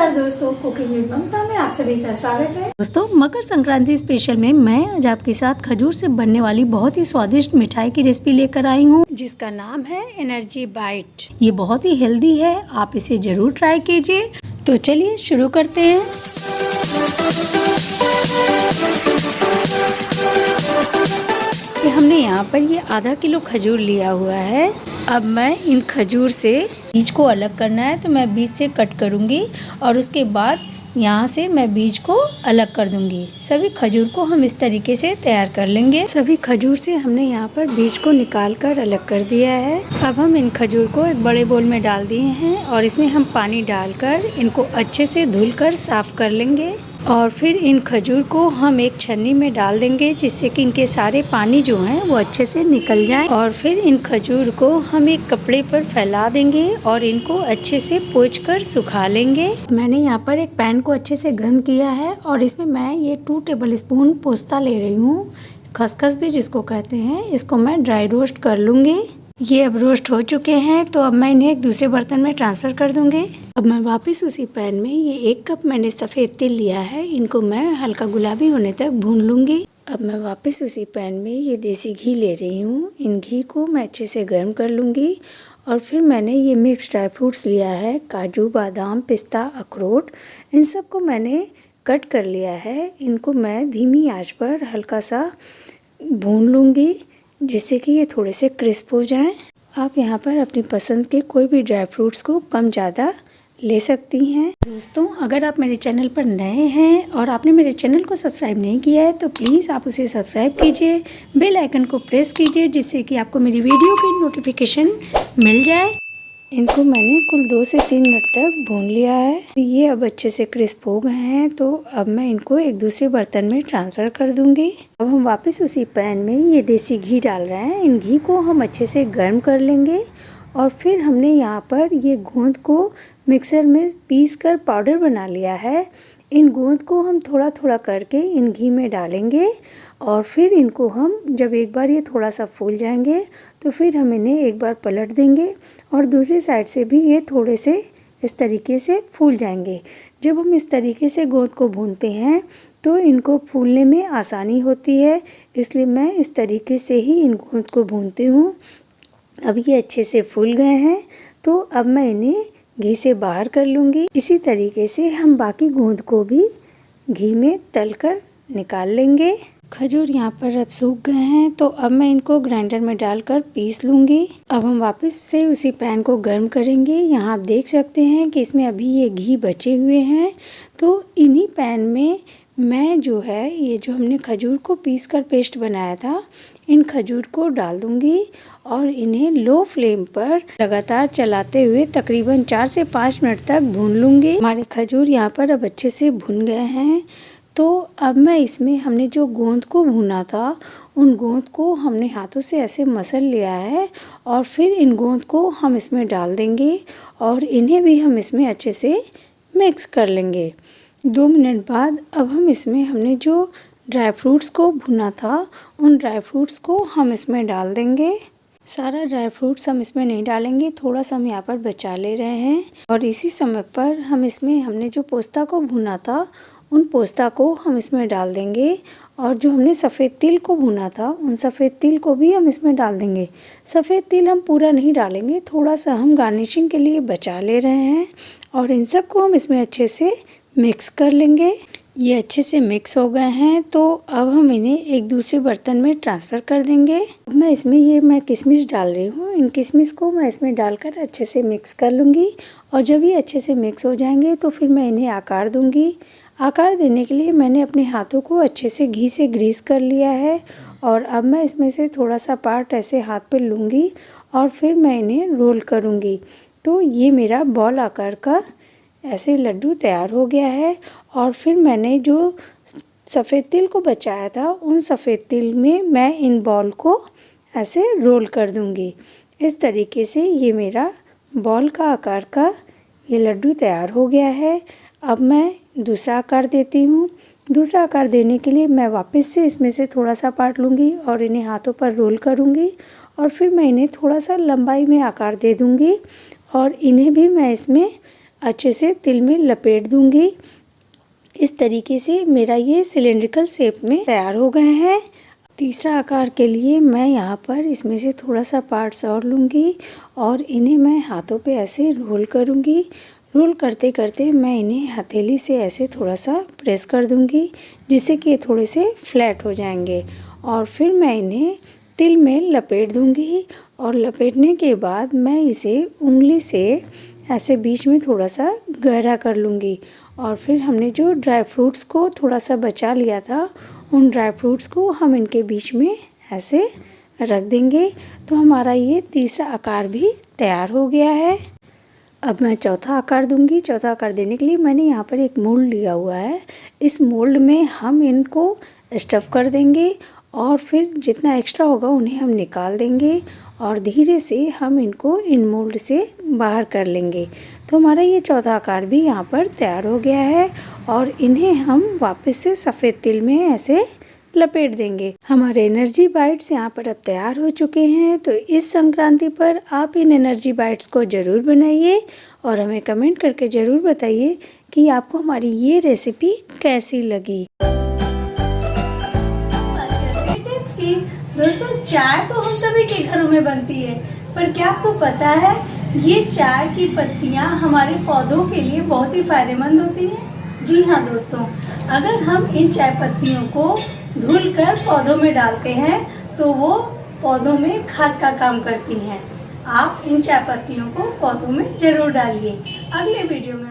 नमस्कार दोस्तों, cooking with ममता में आप सभी का स्वागत है। दोस्तों, मकर संक्रांति स्पेशल में मैं आज आपके साथ खजूर से बनने वाली बहुत ही स्वादिष्ट मिठाई की रेसिपी लेकर आई हूँ, जिसका नाम है एनर्जी बाइट। ये बहुत ही हेल्दी है, आप इसे जरूर ट्राई कीजिए। तो चलिए शुरू करते हैं। हमने यहाँ पर ये आधा किलो खजूर लिया हुआ है। अब मैं इन खजूर से बीज को अलग करना है, तो मैं बीज से कट करूँगी और उसके बाद यहाँ से मैं बीज को अलग कर दूँगी। सभी खजूर को हम इस तरीके से तैयार कर लेंगे। सभी खजूर से हमने यहाँ पर बीज को निकाल कर अलग कर दिया है। अब हम इन खजूर को एक बड़े बोल में डाल दिए हैं और इसमें हम पानी डालकर इनको अच्छे से धुलकर साफ कर लेंगे। और फिर इन खजूर को हम एक छन्नी में डाल देंगे, जिससे कि इनके सारे पानी जो हैं वो अच्छे से निकल जाए। और फिर इन खजूर को हम एक कपड़े पर फैला देंगे और इनको अच्छे से पोंछकर सुखा लेंगे। मैंने यहाँ पर एक पैन को अच्छे से गर्म किया है और इसमें मैं ये 2 टेबल स्पून पोस्ता ले रही हूँ, खसखस भी जिसको कहते हैं। इसको मैं ड्राई रोस्ट कर लूँगी। ये अब रोस्ट हो चुके हैं, तो अब मैं इन्हें एक दूसरे बर्तन में ट्रांसफ़र कर दूंगी। अब मैं वापस उसी पैन में ये 1 कप मैंने सफ़ेद तिल लिया है, इनको मैं हल्का गुलाबी होने तक भून लूँगी। अब मैं वापस उसी पैन में ये देसी घी ले रही हूँ। इन घी को मैं अच्छे से गर्म कर लूँगी। और फिर मैंने ये मिक्स ड्राई फ्रूट्स लिया है, काजू, बादाम, पिस्ता, अखरोट, इन सबको मैंने कट कर लिया है। इनको मैं धीमी आँच पर हल्का सा भून लूँगी, जिससे कि ये थोड़े से क्रिस्प हो जाएं। आप यहाँ पर अपनी पसंद के कोई भी ड्राई फ्रूट्स को कम ज़्यादा ले सकती हैं। दोस्तों, अगर आप मेरे चैनल पर नए हैं और आपने मेरे चैनल को सब्सक्राइब नहीं किया है, तो प्लीज़ आप उसे सब्सक्राइब कीजिए, बेल आइकन को प्रेस कीजिए, जिससे कि आपको मेरी वीडियो की नोटिफिकेशन मिल जाए। इनको मैंने कुल 2 से 3 मिनट तक भून लिया है। ये अब अच्छे से क्रिस्प हो गए हैं, तो अब मैं इनको एक दूसरे बर्तन में ट्रांसफ़र कर दूंगी। अब हम वापस उसी पैन में ये देसी घी डाल रहे हैं। इन घी को हम अच्छे से गर्म कर लेंगे और फिर हमने यहाँ पर ये गोंद को मिक्सर में पीस कर पाउडर बना लिया है। इन गोंद को हम थोड़ा थोड़ा करके इन घी में डालेंगे और फिर इनको हम जब एक बार ये थोड़ा सा फूल जाएंगे, तो फिर हम इन्हें एक बार पलट देंगे और दूसरी साइड से भी ये थोड़े से इस तरीके से फूल जाएंगे। जब हम इस तरीके से गोंद को भूनते हैं तो इनको फूलने में आसानी होती है, इसलिए मैं इस तरीके से ही इन गोंद को भूनती हूँ। अब ये अच्छे से फूल गए हैं, तो अब मैं इन्हें घी से बाहर कर लूँगी। इसी तरीके से हम बाकी गोंद को भी घी में तलकर निकाल लेंगे। खजूर यहाँ पर अब सूख गए हैं, तो अब मैं इनको ग्राइंडर में डालकर पीस लूँगी। अब हम वापस से उसी पैन को गर्म करेंगे। यहाँ आप देख सकते हैं कि इसमें अभी ये घी बचे हुए हैं, तो इन्हीं पैन में मैं जो है ये जो हमने खजूर को पीस कर पेस्ट बनाया था, इन खजूर को डाल दूँगी और इन्हें लो फ्लेम पर लगातार चलाते हुए तकरीबन 4 से 5 मिनट तक भून लूँगी। हमारे खजूर यहाँ पर अब अच्छे से भुन गए हैं, तो अब मैं इसमें हमने जो गोंद को भुना था, उन गोंद को हमने हाथों से ऐसे मसल लिया है और फिर इन गोंद को हम इसमें डाल देंगे और इन्हें भी हम इसमें अच्छे से मिक्स कर लेंगे। 2 मिनट बाद अब हम इसमें हमने जो ड्राई फ्रूट्स को भुना था, उन ड्राई फ्रूट्स को हम इसमें डाल देंगे। सारा ड्राई फ्रूट्स हम इसमें नहीं डालेंगे, थोड़ा सा हम यहाँ पर बचा ले रहे हैं। और इसी समय पर हम इसमें हमने जो पोस्ता को भुना था, उन पोस्ता को हम इसमें डाल देंगे और जो हमने सफ़ेद तिल को भुना था, उन सफ़ेद तिल को भी हम इसमें डाल देंगे। सफ़ेद तिल हम पूरा नहीं डालेंगे, थोड़ा सा हम गार्निशिंग के लिए बचा ले रहे हैं। और इन सब को हम इसमें अच्छे से मिक्स कर लेंगे। ये अच्छे से मिक्स हो गए हैं, तो अब हम इन्हें एक दूसरे बर्तन में ट्रांसफ़र कर देंगे। अब मैं किशमिश डाल रही हूँ। इन किशमिश को मैं इसमें डालकर अच्छे से मिक्स कर लूँगी और जब ये अच्छे से मिक्स हो जाएंगे, तो फिर मैं इन्हें आकार दूँगी। आकार देने के लिए मैंने अपने हाथों को अच्छे से घी से ग्रीस कर लिया है और अब मैं इसमें से थोड़ा सा पार्ट ऐसे हाथ पे लूँगी और फिर मैं इन्हें रोल करूँगी। तो ये मेरा बॉल आकार का ऐसे लड्डू तैयार हो गया है। और फिर मैंने जो सफ़ेद तिल को बचाया था, उन सफ़ेद तिल में मैं इन बॉल को ऐसे रोल कर दूँगी। इस तरीके से ये मेरा बॉल का आकार का ये लड्डू तैयार हो गया है। अब मैं दूसरा आकार देती हूँ। दूसरा आकार देने के लिए मैं वापस से इसमें से थोड़ा सा पार्ट लूँगी और इन्हें हाथों पर रोल करूँगी और फिर मैं इन्हें थोड़ा सा लंबाई में आकार दे दूँगी और इन्हें भी मैं इसमें अच्छे से तिल में लपेट दूंगी। इस तरीके से मेरा ये सिलेंड्रिकल शेप में तैयार हो गए हैं। तीसरा आकार के लिए मैं यहाँ पर इसमें से थोड़ा सा पार्ट्स और लूँगी और इन्हें मैं हाथों पे ऐसे रोल करूँगी। रोल करते करते मैं इन्हें हथेली से ऐसे थोड़ा सा प्रेस कर दूँगी, जिससे कि ये थोड़े से फ्लैट हो जाएंगे। और फिर मैं इन्हें तिल में लपेट दूँगी और लपेटने के बाद मैं इसे उंगली से ऐसे बीच में थोड़ा सा गहरा कर लूँगी। और फिर हमने जो ड्राई फ्रूट्स को थोड़ा सा बचा लिया था, उन ड्राई फ्रूट्स को हम इनके बीच में ऐसे रख देंगे। तो हमारा ये तीसरा आकार भी तैयार हो गया है। अब मैं चौथा आकार दूंगी। चौथा आकार देने के लिए मैंने यहाँ पर एक मोल्ड लिया हुआ है। इस मोल्ड में हम इनको स्टफ़ कर देंगे और फिर जितना एक्स्ट्रा होगा उन्हें हम निकाल देंगे और धीरे से हम इनको इन मोल्ड से बाहर कर लेंगे। तो हमारा ये चौथा आकार भी यहाँ पर तैयार हो गया है और इन्हें हम वापस से सफ़ेद तिल में ऐसे लपेट देंगे। हमारे एनर्जी बाइट्स यहाँ पर अब तैयार हो चुके हैं। तो इस संक्रांति पर आप इन एनर्जी बाइट्स को ज़रूर बनाइए और हमें कमेंट करके ज़रूर बताइए कि आपको हमारी ये रेसिपी कैसी लगी। दोस्तों, चाय तो हम सभी के घरों में बनती है, पर क्या आपको पता है ये चाय की पत्तियां हमारे पौधों के लिए बहुत ही फायदेमंद होती हैं। जी हाँ दोस्तों, अगर हम इन चाय पत्तियों को धुलकर पौधों में डालते हैं तो वो पौधों में खाद का काम करती हैं। आप इन चाय पत्तियों को पौधों में जरूर डालिए। अगले वीडियो में